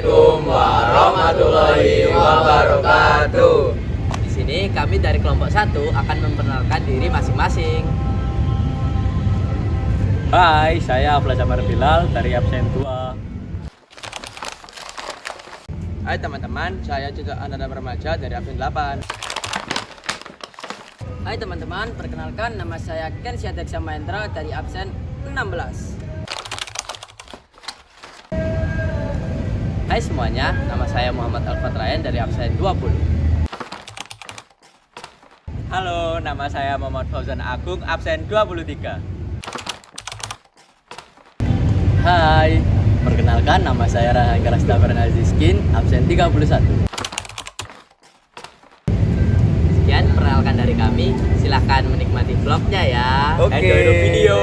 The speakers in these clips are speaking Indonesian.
Assalamualaikum warahmatullahi wabarakatuh. Di sini kami dari kelompok 1 akan memperkenalkan diri masing-masing. Hai, saya Abla Jamar Bilal dari absen 2. Hai teman-teman, saya juga anak remaja dari absen 8. Hai teman-teman, perkenalkan nama saya Ken Syadeksa Mahendra dari absen 16. Hai semuanya, nama saya Muhammad Alfat Ryan dari absen 20. Halo, nama saya Muhammad Fauzan Agung, absen 23. Hai, perkenalkan nama saya Rahan Karasta Bernaziskin, absen 31. Sekian perkenalkan dari kami, silahkan menikmati vlognya ya. Enjoy the video.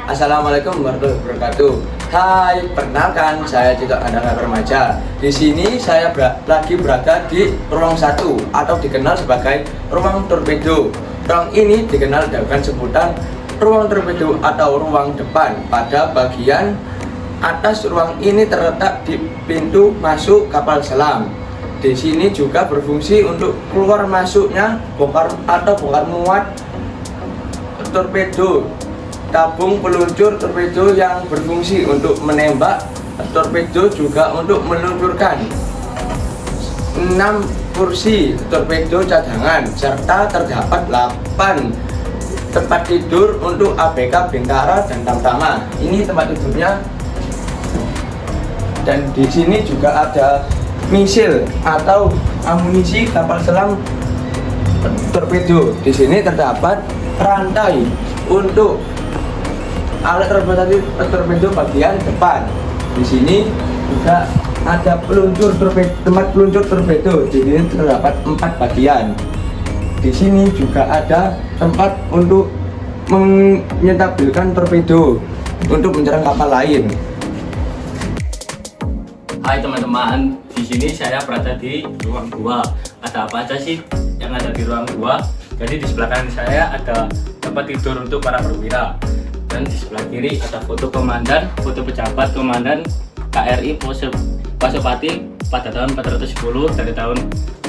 Assalamualaikum warahmatullahi wabarakatuh. Hai, perkenalkan saya juga anak remaja. Di sini saya lagi berada di ruang 1 atau dikenal sebagai ruang torpedo. Ruang ini dikenal dengan sebutan ruang torpedo atau ruang depan. Pada bagian atas ruang ini terletak di pintu masuk kapal selam. Di sini juga berfungsi untuk keluar masuknya bongkar muat torpedo. Tabung peluncur torpedo yang berfungsi untuk menembak torpedo, juga untuk meluncurkan 6 kursi torpedo cadangan, serta terdapat 8 tempat tidur untuk ABK Bintara dan Tamtama. Ini tempat tidurnya. Dan di sini juga ada misil atau amunisi kapal selam torpedo. Di sini terdapat rantai untuk alat torpedo bagian depan. Di sini juga ada tempat peluncur torpedo. Di sini terdapat 4 bagian. Di sini juga ada tempat untuk menyetabilkan torpedo untuk menyerang kapal lain. Hai teman-teman, di sini saya berada di ruang 2. Ada apa aja sih yang ada di ruang 2? Jadi di sebelah kanan saya ada tempat tidur untuk para perwira. Dan di sebelah kiri ada foto komandan, foto pejabat komandan KRI Pasopati pada tahun 410 dari tahun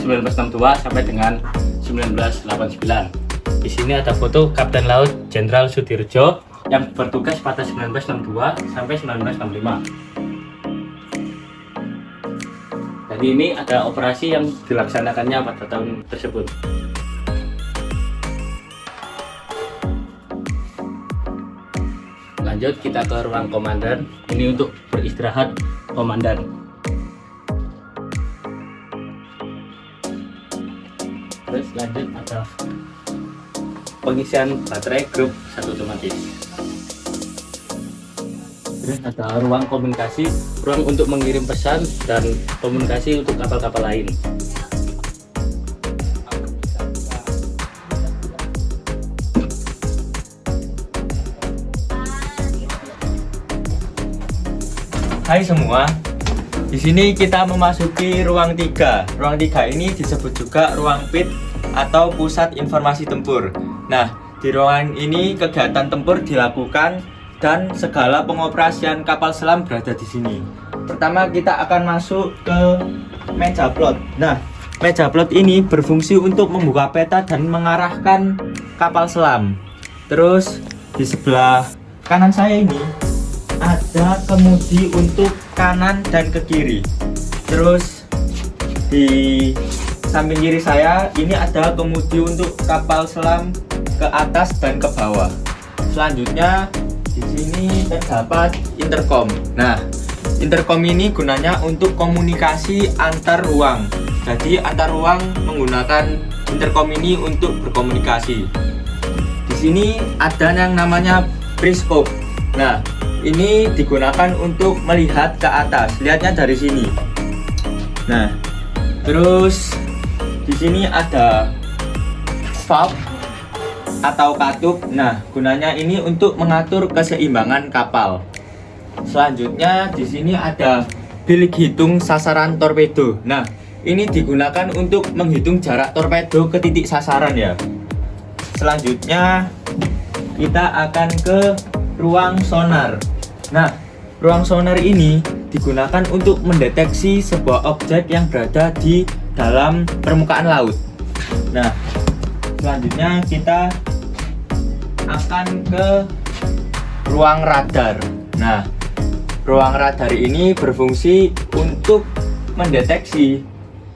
1962 sampai dengan 1989. Di sini ada foto Kapten Laut Jenderal Sudirjo yang bertugas pada 1962 sampai 1965. Jadi ini ada operasi yang dilaksanakannya pada tahun tersebut. Lanjut kita ke ruang komandan. Ini untuk beristirahat komandan. Terus lanjut ada pengisian baterai grup 1 otomatis. Terus ada ruang komunikasi, ruang untuk mengirim pesan dan komunikasi untuk kapal-kapal lain. Hai semua, Di sini kita memasuki ruang 3. Ruang 3 ini disebut juga ruang PIT atau pusat informasi tempur. Nah, di ruangan ini kegiatan tempur dilakukan dan segala pengoperasian kapal selam berada di sini. Pertama kita akan masuk ke meja plot. Nah, meja plot ini berfungsi untuk membuka peta dan mengarahkan kapal selam. Terus di sebelah kanan saya ini ada kemudi untuk kanan dan ke kiri. Terus di samping kiri saya ini ada kemudi untuk kapal selam ke atas dan ke bawah. Selanjutnya di sini terdapat intercom. Nah, intercom ini gunanya untuk komunikasi antar ruang. Jadi antar ruang menggunakan intercom ini untuk berkomunikasi. Di sini ada yang namanya periscope. Nah, ini digunakan untuk melihat ke atas. Lihatnya dari sini. Nah, terus di sini ada valve atau katup. Nah, gunanya ini untuk mengatur keseimbangan kapal. Selanjutnya di sini ada bilik hitung sasaran torpedo. Nah, ini digunakan untuk menghitung jarak torpedo ke titik sasaran ya. Selanjutnya kita akan ke ruang sonar. Nah, ruang sonar ini digunakan untuk mendeteksi sebuah objek yang berada di dalam permukaan laut. Nah, selanjutnya kita akan ke ruang radar. Nah, ruang radar ini berfungsi untuk mendeteksi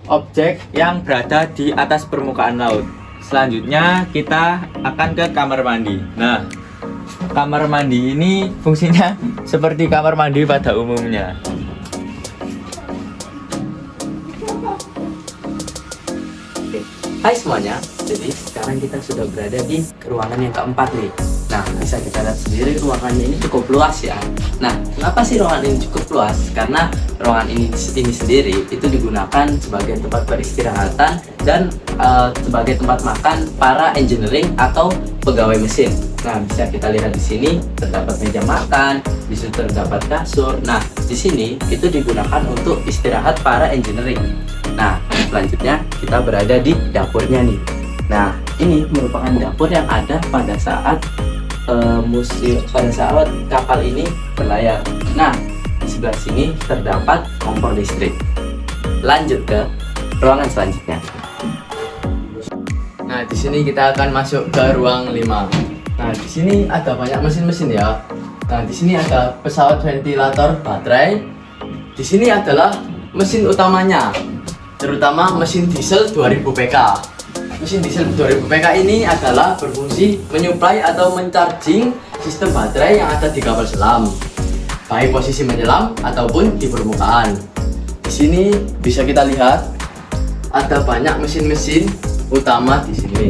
objek yang berada di atas permukaan laut. Selanjutnya kita akan ke kamar mandi. Nah, kamar mandi ini fungsinya seperti kamar mandi pada umumnya. Hai semuanya, jadi sekarang kita sudah berada di ruangan yang keempat nih. Nah, bisa kita lihat sendiri ruangannya ini cukup luas ya. Nah, kenapa sih ruangan ini cukup luas? Karena ruangan ini sendiri itu digunakan sebagai tempat peristirahatan dan sebagai tempat makan para engineering atau pegawai mesin. Nah, bisa kita lihat di sini terdapat meja makan, di situ terdapat kasur. Nah, di sini itu digunakan untuk istirahat para engineering. Nah, selanjutnya kita berada di dapurnya nih. Nah, ini merupakan dapur yang ada pada saat kapal ini berlayar. Nah, di sebelah sini terdapat kompor listrik. Lanjut ke ruangan selanjutnya. Nah, di sini kita akan masuk ke ruang 5. Nah, di sini ada banyak mesin-mesin ya. Nah, di sini ada pesawat ventilator baterai. Di sini adalah mesin utamanya, terutama mesin diesel 2000 PK. Mesin diesel 2000 PK ini adalah berfungsi menyuplai atau mencharging sistem baterai yang ada di kapal selam, baik posisi menyelam ataupun di permukaan. Di sini bisa kita lihat ada banyak mesin-mesin utama di sini.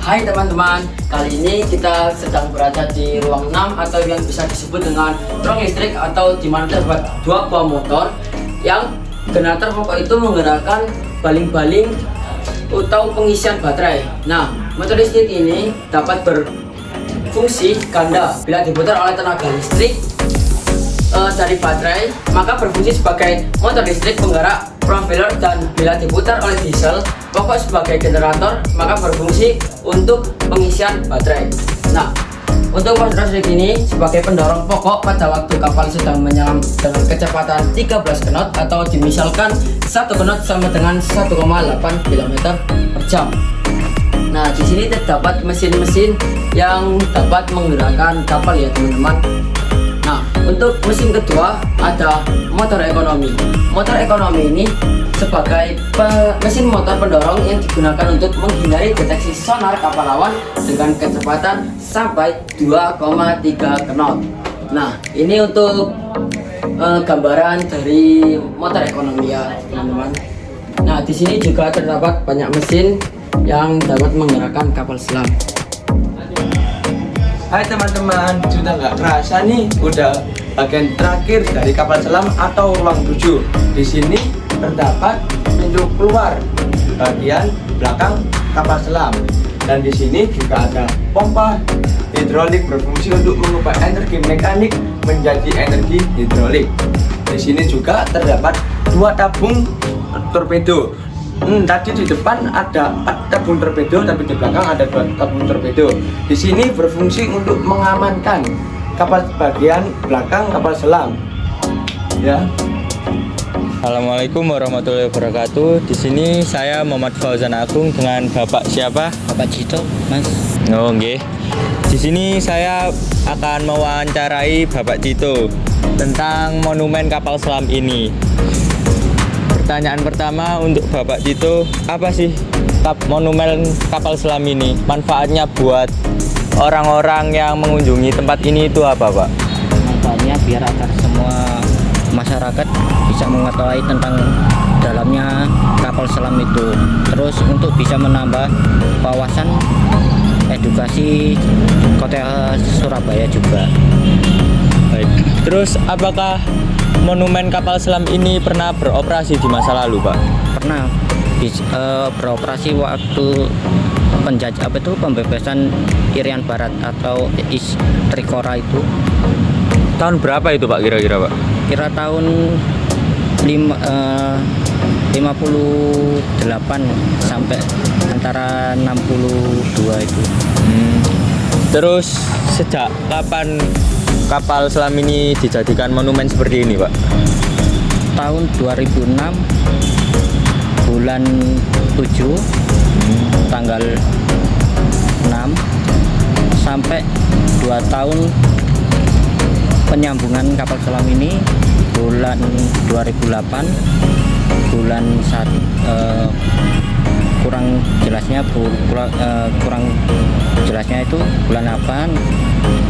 Hai teman-teman, kali ini kita sedang berada di ruang 6 atau yang bisa disebut dengan ruang listrik, atau di mana terdapat dua buah motor yang generator pokok itu menggerakkan baling-baling atau pengisian baterai. Nah, motor listrik ini dapat berfungsi ganda. Bila diputar oleh tenaga listrik dari baterai, maka berfungsi sebagai motor listrik penggerak propeller, dan bila diputar oleh diesel pokok sebagai generator, maka berfungsi untuk pengisian baterai. Nah, untuk motor listrik ini sebagai pendorong pokok pada waktu kapal sedang menyelam dengan kecepatan 13 knot, atau dimisalkan 1 knot sama dengan 1,8 km per jam. Nah, di sini terdapat mesin-mesin yang dapat menggerakkan kapal ya teman-teman. Nah, untuk mesin kedua ada motor ekonomi. Motor ekonomi ini sebagai mesin motor pendorong yang digunakan untuk menghindari deteksi sonar kapal lawan dengan kecepatan sampai 2,3 knot. Nah, ini untuk gambaran dari motor ekonomi ya teman-teman. Nah, di sini juga terdapat banyak mesin yang dapat menggerakkan kapal selam. Hai teman-teman, sudah nggak kerasa nih, udah bagian terakhir dari kapal selam atau ruang 7. Di sini terdapat pintu keluar bagian belakang kapal selam, dan di sini juga ada pompa hidrolik berfungsi untuk mengubah energi mekanik menjadi energi hidrolik. Di sini juga terdapat 2 tabung torpedo. Tadi di depan ada 4 tabung torpedo, tapi di belakang ada 2 tabung torpedo. Di sini berfungsi untuk mengamankan kapal bagian belakang kapal selam. Ya. Assalamualaikum warahmatullahi wabarakatuh. Di sini saya Muhammad Fauzan Agung dengan Bapak siapa? Bapak Cito, Mas. Oh, nggih. Di sini saya akan mewawancarai Bapak Cito tentang monumen kapal selam ini. Pertanyaan pertama untuk Bapak Cito, apa sih monumen kapal selam ini? Manfaatnya buat orang-orang yang mengunjungi tempat ini itu apa, Pak? Manfaatnya biar agar semua masyarakat bisa mengetahui tentang dalamnya kapal selam itu. Terus untuk bisa menambah wawasan edukasi kota Surabaya juga. Baik. Terus apakah monumen kapal selam ini pernah beroperasi di masa lalu, Pak? Pernah beroperasi waktu pembebasan Irian Barat atau Trikora itu. Tahun berapa itu, Pak, kira-kira, Pak? Kira tahun 58 sampai antara 62 itu. Terus sejak kapan kapal selam ini dijadikan monumen seperti ini, Pak? Tahun 2006 bulan 7 tanggal 6 sampai 2 tahun penyambungan kapal selam ini bulan 2008 bulan kurang jelasnya itu bulan 8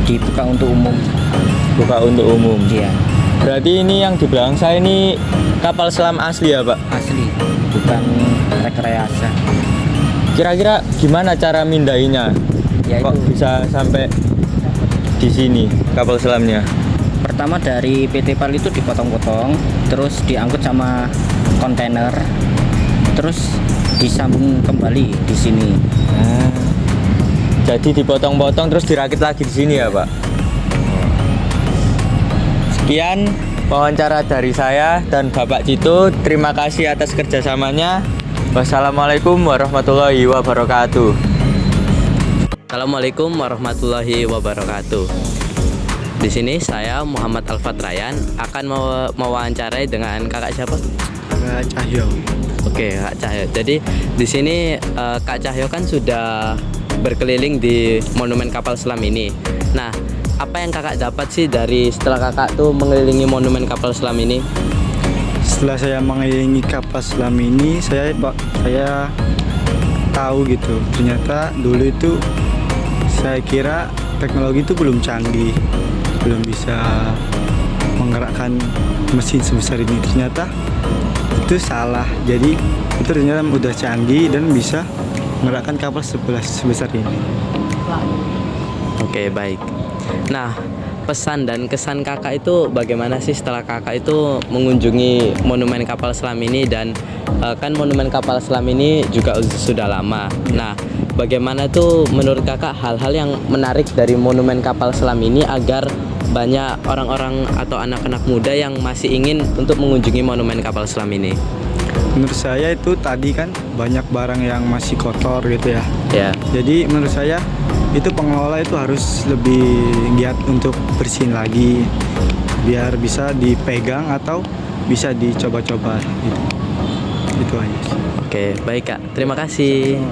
dibuka untuk umum. Buka untuk umum. Iya, Berarti ini yang di belakang saya ini kapal selam asli ya, Pak? asli, bukan rekayasa. Kira-kira gimana cara mindahinya? Yaitu Kok bisa sampai di sini kapal selamnya? pertama dari PT PAL itu dipotong-potong, terus diangkut sama kontainer, terus disambung kembali di sini. Jadi dipotong-potong terus dirakit lagi di sini ya, Pak? Sekian wawancara dari saya dan Bapak Cito. Terima kasih atas kerjasamanya. Wassalamualaikum warahmatullahi wabarakatuh. Assalamualaikum warahmatullahi wabarakatuh. Di sini saya Muhammad Alfat Ryan akan mewawancarai dengan kakak siapa? Kak Cahyo. Oke, Kak Cahyo. Jadi di sini Kak Cahyo kan sudah berkeliling di monumen kapal selam ini. Nah, apa yang kakak dapat sih dari setelah kakak tuh mengelilingi monumen kapal selam ini? Setelah saya mengelilingi kapal selam ini, saya tahu gitu. Ternyata dulu itu saya kira teknologi itu belum canggih, belum bisa menggerakkan mesin sebesar ini. Ternyata itu salah. Jadi itu ternyata udah canggih dan bisa menggerakkan kapal sebesar ini. Oke, baik. Nah, pesan dan kesan kakak itu bagaimana sih setelah kakak itu mengunjungi monumen kapal selam ini? Dan kan monumen kapal selam ini juga sudah lama. Nah, bagaimana tuh menurut kakak hal-hal yang menarik dari monumen kapal selam ini agar banyak orang-orang atau anak-anak muda yang masih ingin untuk mengunjungi monumen kapal selam ini? Menurut saya itu tadi kan banyak barang yang masih kotor gitu ya. Ya. Jadi menurut saya itu pengelola itu harus lebih giat untuk bersihin lagi biar bisa dipegang atau bisa dicoba-coba gitu. Itu aja sih. Oke, baik Kak. Terima kasih.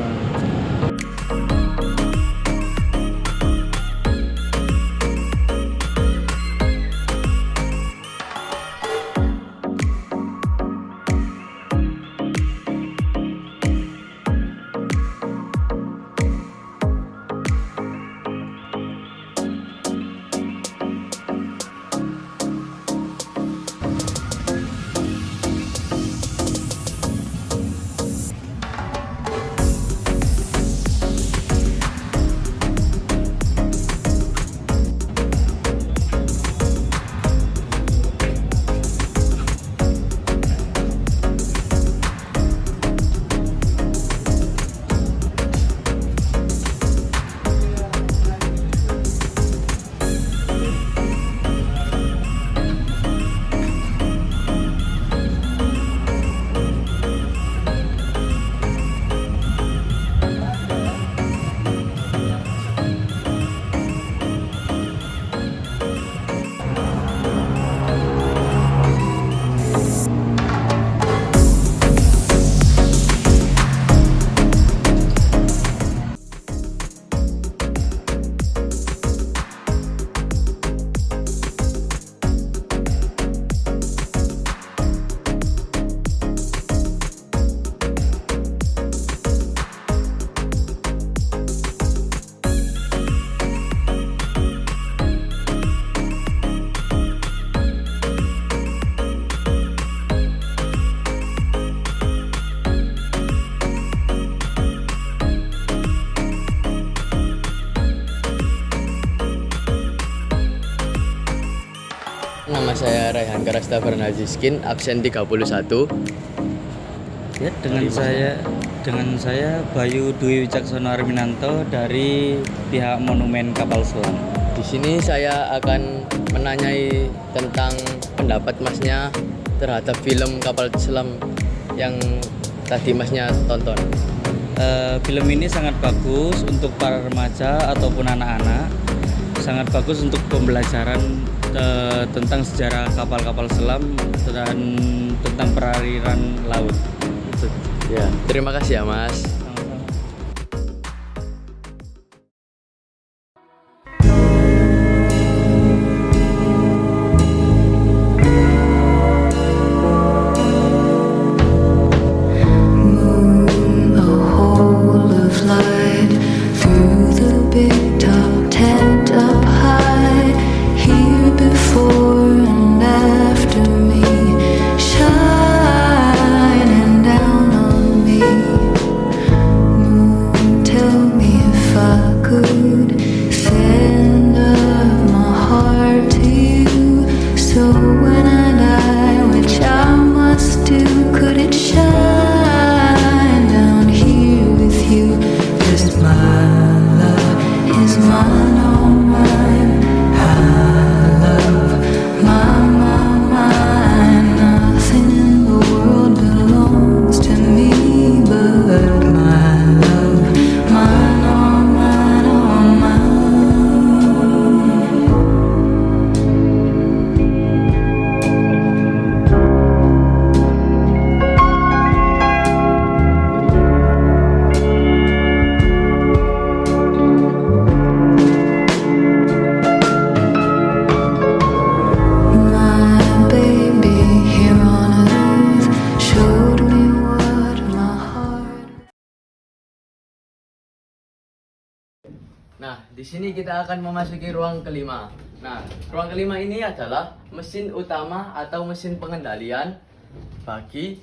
Dengan Karasta Bernaziskin absen 31. Ya, dengan saya Bayu Dwi Wicaksono Arminanto dari pihak Monumen Kapal Selam. Di sini saya akan menanyai tentang pendapat Masnya terhadap film Kapal Selam yang tadi Masnya tonton. Film ini sangat bagus untuk para remaja ataupun anak-anak. Sangat bagus untuk pembelajaran tentang sejarah kapal-kapal selam dan tentang perairan laut. Itu. Ya, terima kasih ya Mas. A hole of light through the big top tent up high, here before and after me, shining down on me. Moon, tell me if I could send up my heart to you, so when I die, which I must do, could it shine down here with you? 'Cause my love is mine, all mine. I love mine. Nothing in the world belongs to me but my love, mine, all mine, all mine. My baby here on earth showed me what my heart. Nah, di sini kita akan memasuki ruang kelima. Nah, ruang kelima ini adalah mesin utama atau mesin pengendalian bagi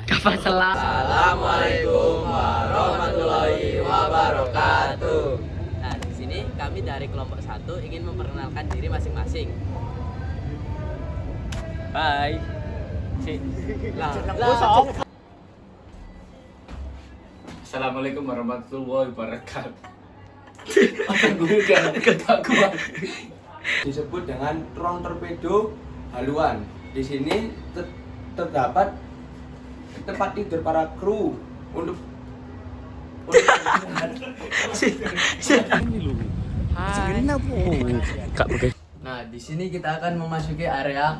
kapal selam. Assalamualaikum warahmatullahi wabarakatuh. Nah, di sini kami dari kelompok 1 ingin memperkenalkan diri masing-masing. Bye. Assalamualaikum warahmatullahi wabarakatuh. Disebut dengan ruang torpedo haluan. Di sini terdapat tempat tidur para kru untuk Nah, di sini kita akan memasuki area